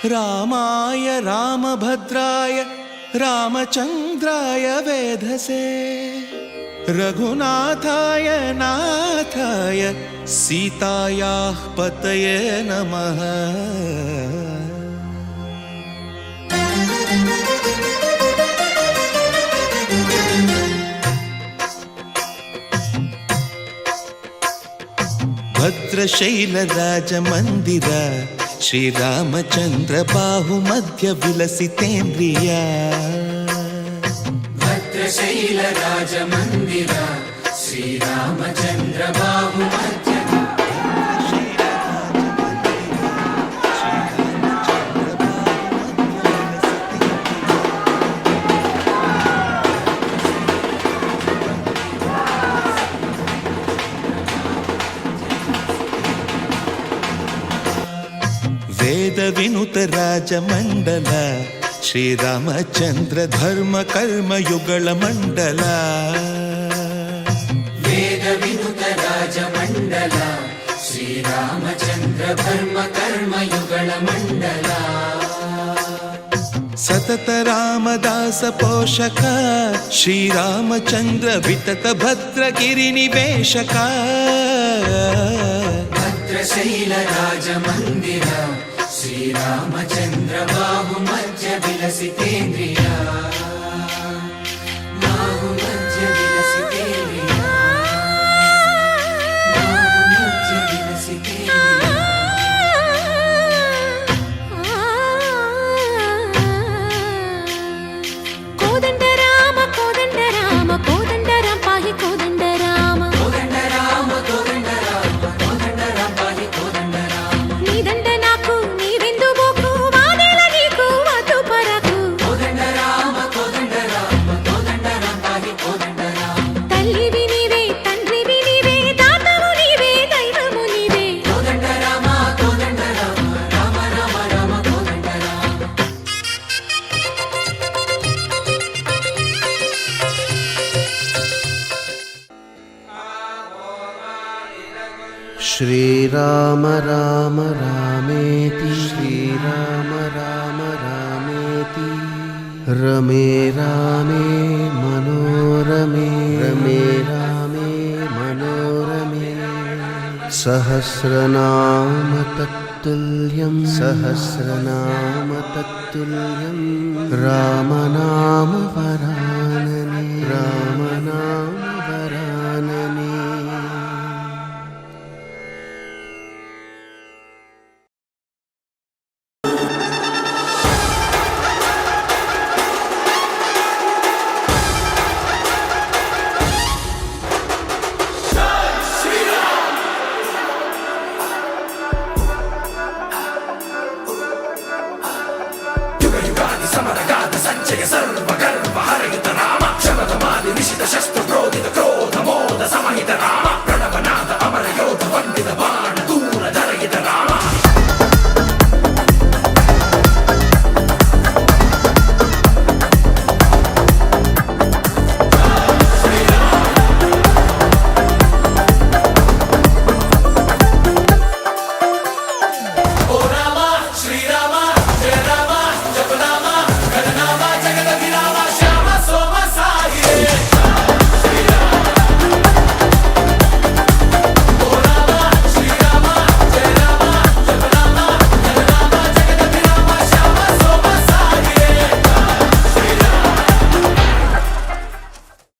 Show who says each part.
Speaker 1: रामाय रामभद्राय रामचन्द्राय वेधसे रघुनाथाय नाथाय सीतायाः पतये नमः। भद्रशैलराजमन्दिर श्रीरामचन्द्र बाहुमध्य विलसितेन्द्रिया।
Speaker 2: भद्रशैलराजमन्दिर श्रीरामचन्द्र बाहुमध्य
Speaker 1: वेद विनुत राजमंडल श्रीरामचंद्र धर्म कर्म युगल मंडल।
Speaker 2: वेद विनुत राजमंडल श्रीरामचंद्र धर्म कर्म युगल मंडल।
Speaker 1: सतत रामदास पोषक श्रीरामचंद्र वितत भद्रगिरि निवेशक।
Speaker 2: भद्रशैल राजमंदिर श्रीरामचन्द्र बाहुमध्य विलसितेन्द्रिया। बाहुमध्य विलसितेन्द्रिया। बाहुमध्य विलसितेन्द्रिया।
Speaker 3: कोदंड राम कोदंड राम कोदंड राम पाहि कोदंड राम।
Speaker 2: कोदंड राम कोदंड राम कोदंड राम पाहि कोदंड राम।
Speaker 3: नीदंड नाकु नीविंदु बोकु वादेल नीकु वतु परकु।
Speaker 2: कोदंड राम पाहि कोदंड राम।
Speaker 3: तल्लिवि नीवे तंड्रिवि नीवे दातवु नीवे दैवमु नीवे।
Speaker 2: कोदंड राम राम राम राम कोदंड राम।
Speaker 4: श्रीराम राम रामेति श्रीराम राम रामेति रमे रामे मनोरमे रमे रामे मनोरमे। सहस्रनाम तत्तुल्यं सहस्रनाम तत्तुल्यं रामनाम वरानने रामनाम वरानने।
Speaker 2: समरगाद संचय सर्व